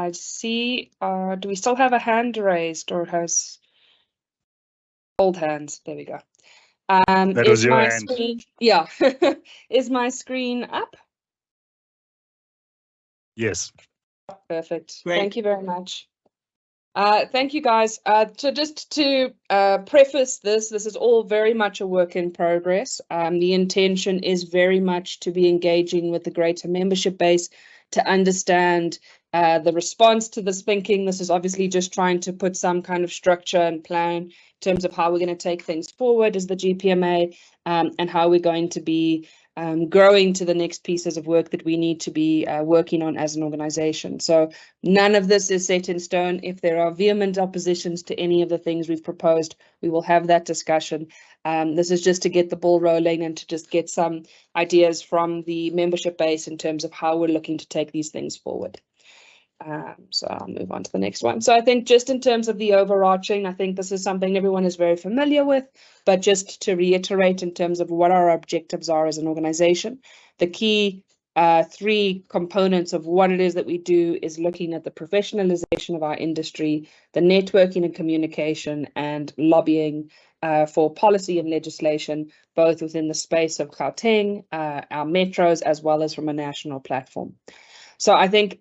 I see, do we still have a hand raised, or has old hands? There we go. That was your hand. Screen, yeah, is my screen up? Yes. Perfect. Great. Thank you very much. Thank you, guys. So just to preface this is all very much a work in progress. The intention is very much to be engaging with the greater membership base to understand the response to this thinking. This is obviously just trying to put some kind of structure and plan in terms of how we're going to take things forward as the GPMA, and how we're going to be growing to the next pieces of work that we need to be working on as an organization. So none of this is set in stone. If there are vehement oppositions to any of the things we've proposed, we will have that discussion. This is just to get the ball rolling and to just get some ideas from the membership base in terms of how we're looking to take these things forward. So I'll move on to the next one. So I think just in terms of the overarching, I think this is something everyone is very familiar with, but just to reiterate in terms of what our objectives are as an organization, the key three components of what it is that we do is looking at the professionalization of our industry, the networking and communication, and lobbying for policy and legislation, both within the space of Gauteng, our metros, as well as from a national platform. So I think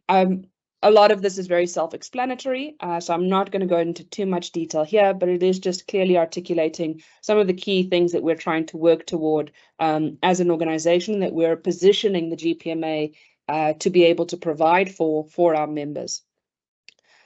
a lot of this is very self-explanatory, so I'm not going to go into too much detail here, but it is just clearly articulating some of the key things that we're trying to work toward as an organization, that we're positioning the GPMA to be able to provide for our members.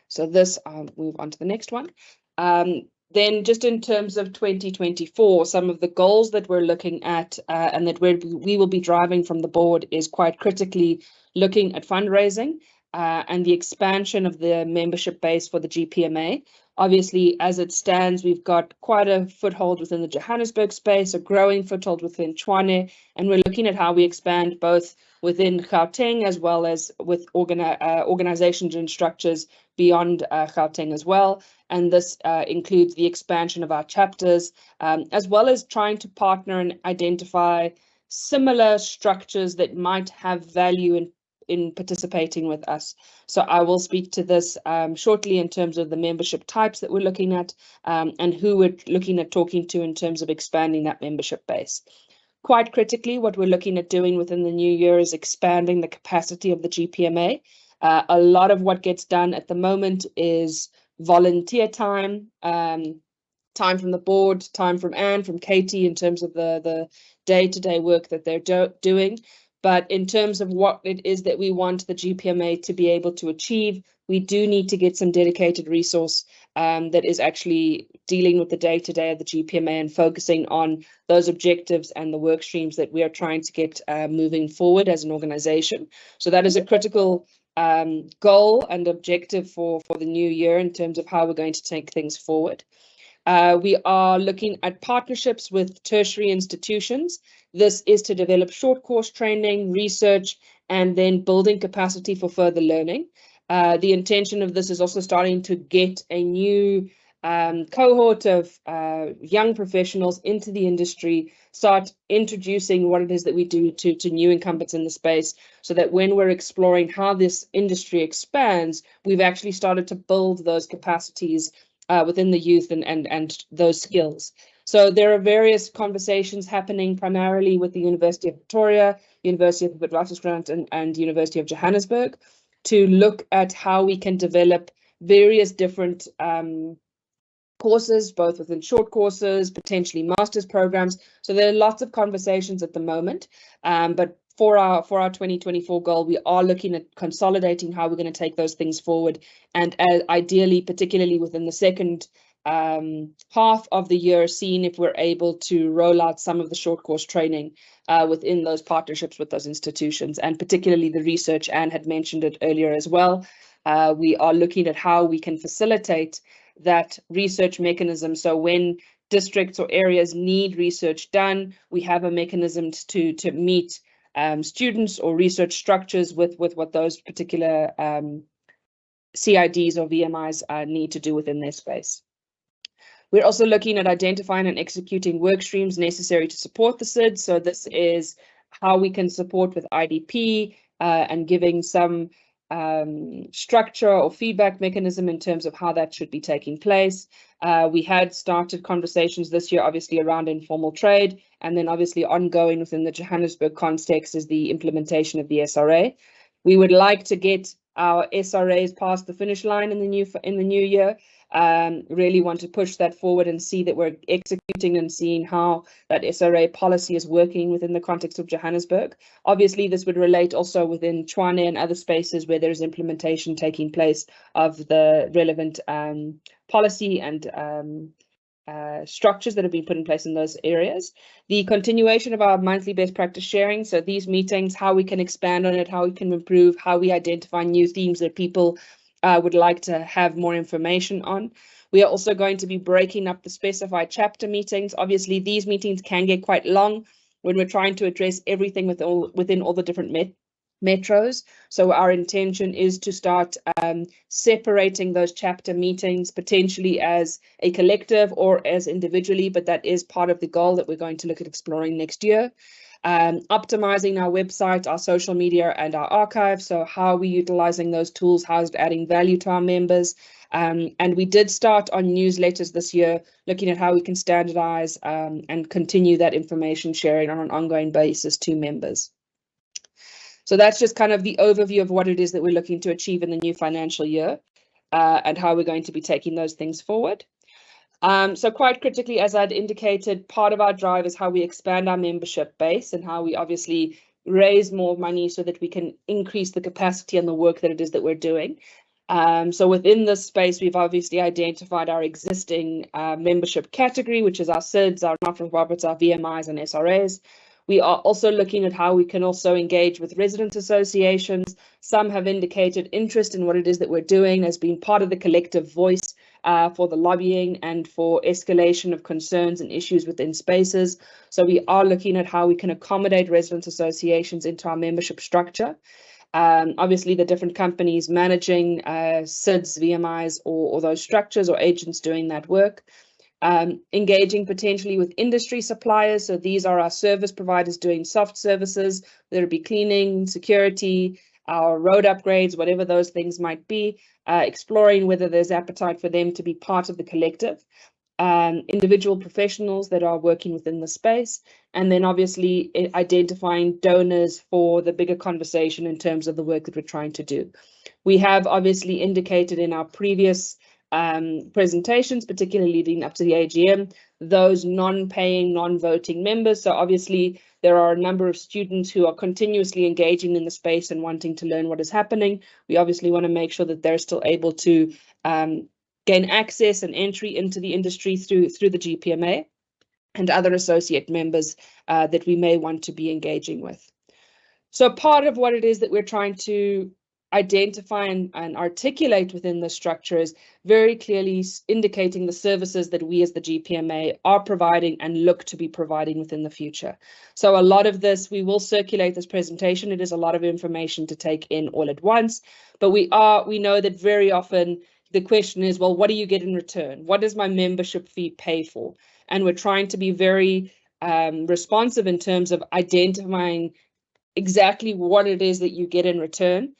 So this, I'll move on to the next one. Then just in terms of 2024, some of the goals that we're looking at and that we will be driving from the board is quite critically looking at fundraising and the expansion of the membership base for the GPMA. Obviously, as it stands, we've got quite a foothold within the Johannesburg space, a growing foothold within Tshwane, and we're looking at how we expand both within Gauteng as well as with organizations and structures beyond Gauteng as well. And this includes the expansion of our chapters, as well as trying to partner and identify similar structures that might have value in participating with us. So I will speak to this shortly in terms of the membership types that we're looking at and who we're looking at talking to in terms of expanding that membership base. Quite critically, what we're looking at doing within the new year is expanding the capacity of the GPMA. A lot of what gets done at the moment is volunteer time, time from the board, time from Anne, from Katie in terms of the day-to-day work that they're doing. But in terms of what it is that we want the GPMA to be able to achieve, we do need to get some dedicated resource that is actually dealing with the day-to-day of the GPMA and focusing on those objectives and the work streams that we are trying to get moving forward as an organization. So that is a critical goal and objective for the new year in terms of how we're going to take things forward. We are looking at partnerships with tertiary institutions. This is to develop short course training, research, and then building capacity for further learning. The intention of this is also starting to get a new cohort of young professionals into the industry, start introducing what it is that we do to new incumbents in the space, so that when we're exploring how this industry expands, we've actually started to build those capacities within the youth and those skills. So there are various conversations happening primarily with the University of Pretoria, University of Witwatersrand and University of Johannesburg to look at how we can develop various different courses, both within short courses, potentially master's programs. So there are lots of conversations at the moment, but for our 2024 goal, we are looking at consolidating how we're going to take those things forward, and ideally, particularly within the second half of the year, seeing if we're able to roll out some of the short course training within those partnerships with those institutions, and particularly the research. Anne had mentioned it earlier as well. We are looking at how we can facilitate that research mechanism. So when districts or areas need research done, we have a mechanism to meet students or research structures with what those particular CIDs or VMIs need to do within their space. We're also looking at identifying and executing work streams necessary to support the SID. So this is how we can support with IDP and giving some structure or feedback mechanism in terms of how that should be taking place. We had started conversations this year, obviously, around informal trade, and then obviously ongoing within the Johannesburg context is the implementation of the SRA. We would like to get our SRAs past the finish line in the new year. Really want to push that forward and see that we're executing and seeing how that SRA policy is working within the context of Johannesburg. Obviously, this would relate also within Tshwane and other spaces where there's implementation taking place of the relevant policy and structures that have been put in place in those areas. The continuation of our monthly best practice sharing, so these meetings, how we can expand on it, how we can improve, how we identify new themes that people would like to have more information on. We are also going to be breaking up the specified chapter meetings. Obviously, these meetings can get quite long when we're trying to address everything within all the different metros. So our intention is to start separating those chapter meetings potentially as a collective or as individually, but that is part of the goal that we're going to look at exploring next year. Optimizing our website, our social media, and our archive. So how are we utilizing those tools? How is it adding value to our members? And we did start on newsletters this year, looking at how we can standardize and continue that information sharing on an ongoing basis to members. So that's just kind of the overview of what it is that we're looking to achieve in the new financial year and how we're going to be taking those things forward. So quite critically, as I'd indicated, part of our drive is how we expand our membership base and how we obviously raise more money so that we can increase the capacity and the work that it is that we're doing. So within this space, we've obviously identified our existing membership category, which is our SIDs, our not-for-profits, our VMIs and SRAs. We are also looking at how we can also engage with resident associations. Some have indicated interest in what it is that we're doing as being part of the collective voice for the lobbying and for escalation of concerns and issues within spaces. So we are looking at how we can accommodate resident associations into our membership structure. Obviously, the different companies managing SIDs, VMIs, or those structures or agents doing that work. Engaging potentially with industry suppliers. So these are our service providers doing soft services, whether it be cleaning, security, our road upgrades, whatever those things might be, exploring whether there's appetite for them to be part of the collective. Individual professionals that are working within the space, and then obviously identifying donors for the bigger conversation in terms of the work that we're trying to do. We have obviously indicated in our previous presentations, particularly leading up to the AGM, those non-paying, non-voting members. So obviously there are a number of students who are continuously engaging in the space and wanting to learn what is happening. We obviously want to make sure that they're still able to gain access and entry into the industry through the GPMA and other associate members that we may want to be engaging with. So part of what it is that we're trying to identify and articulate within the structure is very clearly indicating the services that we as the GPMA are providing and look to be providing within the future. So a lot of this, we will circulate this presentation. It is a lot of information to take in all at once, but we know that very often the question is, well, what do you get in return? What does my membership fee pay for? And we're trying to be very responsive in terms of identifying exactly what it is that you get in return,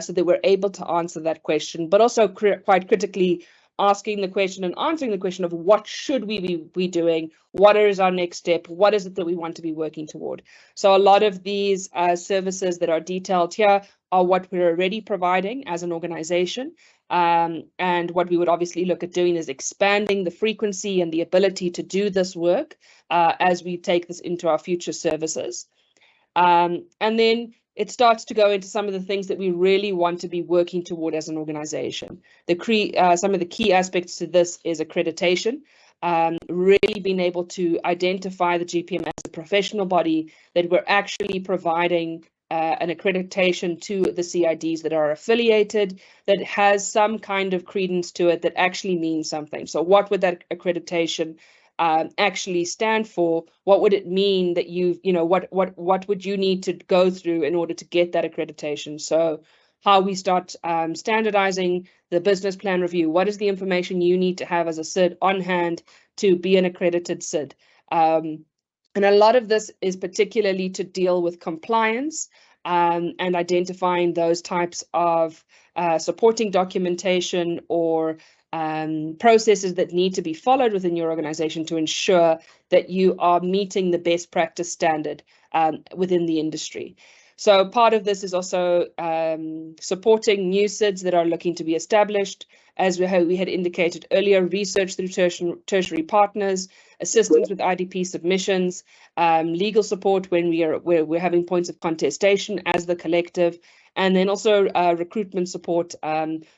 so that we're able to answer that question, but also quite critically asking the question and answering the question of what should we be doing? What is our next step? What is it that we want to be working toward? So a lot of these services that are detailed here are what we're already providing as an organization. And what we would obviously look at doing is expanding the frequency and the ability to do this work as we take this into our future services. And then it starts to go into some of the things that we really want to be working toward as an organization. Some of the key aspects to this is accreditation, really being able to identify the GPMA as a professional body, that we're actually providing an accreditation to the CIDs that are affiliated, that has some kind of credence to it, that actually means something. So what would that accreditation actually stand for? What would it mean that what would you need to go through in order to get that accreditation? So how we start standardizing the business plan review. What is the information you need to have as a SID on hand to be an accredited SID? And a lot of this is particularly to deal with compliance and identifying those types of supporting documentation or processes that need to be followed within your organization to ensure that you are meeting the best practice standard within the industry. So part of this is also supporting new SIDS that are looking to be established. As we had indicated earlier, research through tertiary partners, assistance with IDP submissions, legal support when we're having points of contestation as the collective, and then also recruitment support.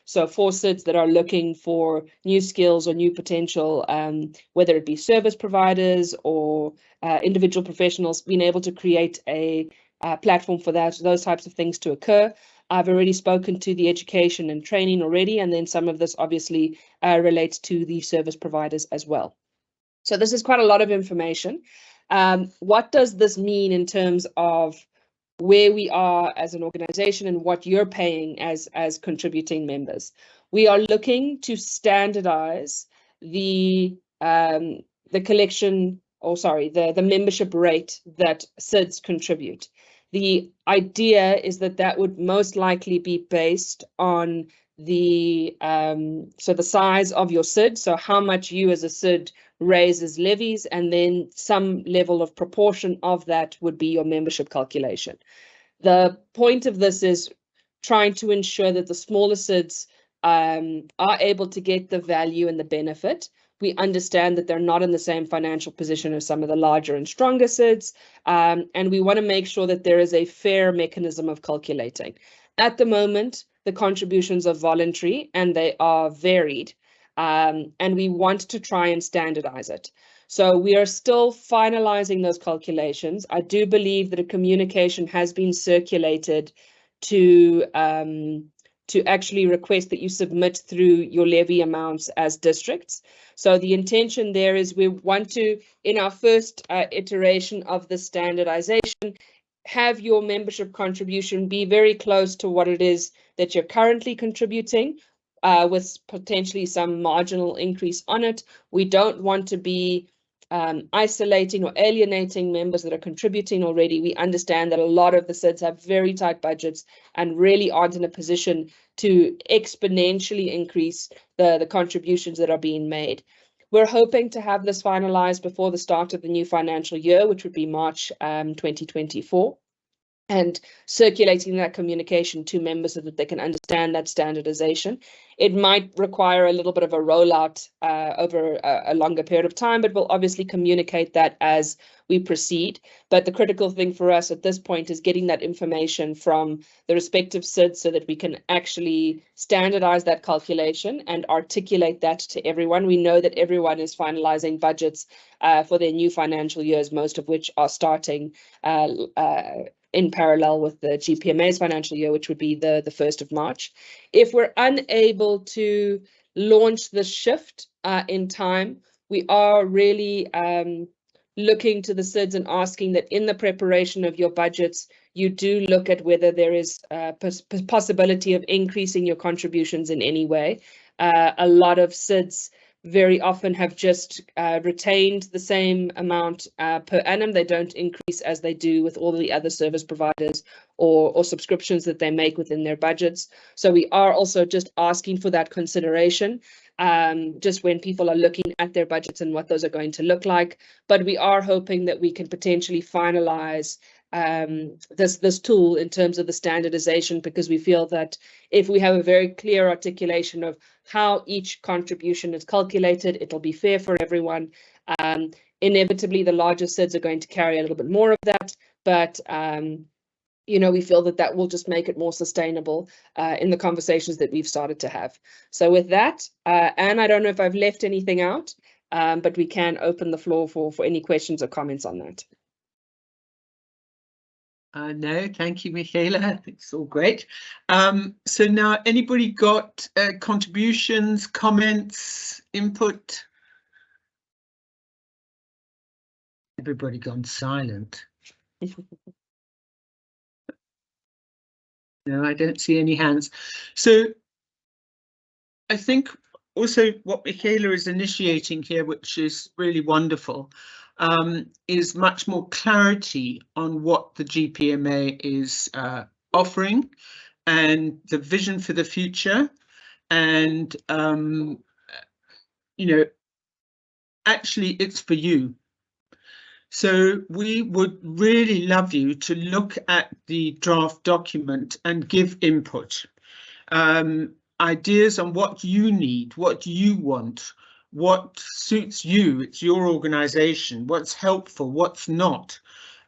So for SIDS that are looking for new skills or new potential, whether it be service providers or individual professionals, being able to create a platform for those types of things to occur. I've already spoken to the education and training already, and then some of this obviously relates to the service providers as well. So this is quite a lot of information. What does this mean in terms of where we are as an organization and what you're paying as contributing members? We are looking to standardize the collection, or sorry, the membership rate that SIDS contribute. The idea is that that would most likely be based on the so the size of your SID, so how much you as a SID raises levies, and then some level of proportion of that would be your membership calculation. The point of this is trying to ensure that the smaller SIDs are able to get the value and the benefit. We understand that they're not in the same financial position as some of the larger and stronger SIDs, and we want to make sure that there is a fair mechanism of calculating. At the moment, the contributions are voluntary and they are varied, and we want to try and standardize it. So we are still finalizing those calculations. I do believe that a communication has been circulated to actually request that you submit through your levy amounts as districts. So the intention there is we want to, in our first iteration of the standardization, have your membership contribution be very close to what it is that you're currently contributing, with potentially some marginal increase on it. We don't want to be isolating or alienating members that are contributing already. We understand that a lot of the SIDs have very tight budgets and really aren't in a position to exponentially increase the contributions that are being made. We're hoping to have this finalized before the start of the new financial year, which would be March 2024. And circulating that communication to members so that they can understand that standardization. It might require a little bit of a rollout over a longer period of time, but we'll obviously communicate that as we proceed. But the critical thing for us at this point is getting that information from the respective SIDs so that we can actually standardize that calculation and articulate that to everyone. We know that everyone is finalizing budgets for their new financial years, most of which are starting in parallel with the GPMA's financial year, which would be the 1st of March. If we're unable to launch the shift in time, we are really looking to the SIDs and asking that in the preparation of your budgets, you do look at whether there is a possibility of increasing your contributions in any way. A lot of SIDs very often have just retained the same amount per annum. They don't increase as they do with all the other service providers or subscriptions that they make within their budgets. So we are also just asking for that consideration, just when people are looking at their budgets and what those are going to look like. But we are hoping that we can potentially finalize this tool in terms of the standardization, because we feel that if we have a very clear articulation of how each contribution is calculated, it'll be fair for everyone. Inevitably, the larger SIDs are going to carry a little bit more of that, but you know, we feel that that will just make it more sustainable in the conversations that we've started to have. So with that, Anne, I don't know if I've left anything out, but we can open the floor for any questions or comments on that. No, thank you, Mikhaela. It's all great. So now, anybody got contributions, comments, input? Everybody gone silent. No, I don't see any hands. So I think also what Mikhaela is initiating here, which is really wonderful, is much more clarity on what the GPMA is offering and the vision for the future. And, you know, actually it's for you. So we would really love you to look at the draft document and give input. Ideas on what you need, what you want, what suits you, it's your organisation, what's helpful, what's not,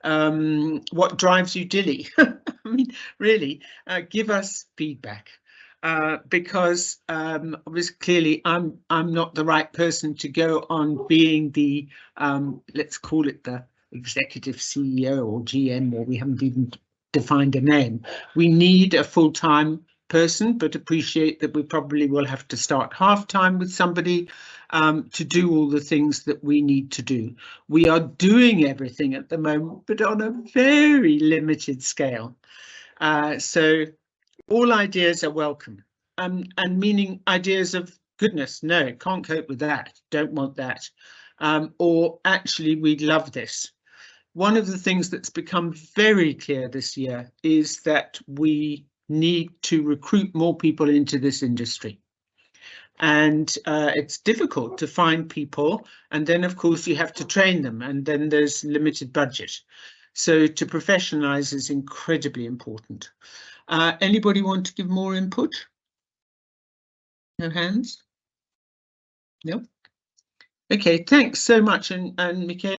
what drives you dilly. I mean, really, give us feedback. Because obviously clearly I'm not the right person to go on being the let's call it the executive CEO or GM, or we haven't even defined a name. We need a full-time person, but appreciate that we probably will have to start half-time with somebody to do all the things that we need to do. We are doing everything at the moment, but on a very limited scale. So all ideas are welcome, and meaning ideas of goodness, no, can't cope with that, don't want that, or actually we'd love this. One of the things that's become very clear this year is that we need to recruit more people into this industry. And it's difficult to find people, and then of course you have to train them, and then there's limited budget. So to professionalize is incredibly important. Anybody want to give more input? No hands? No? Okay, thanks so much. And Mikhaela,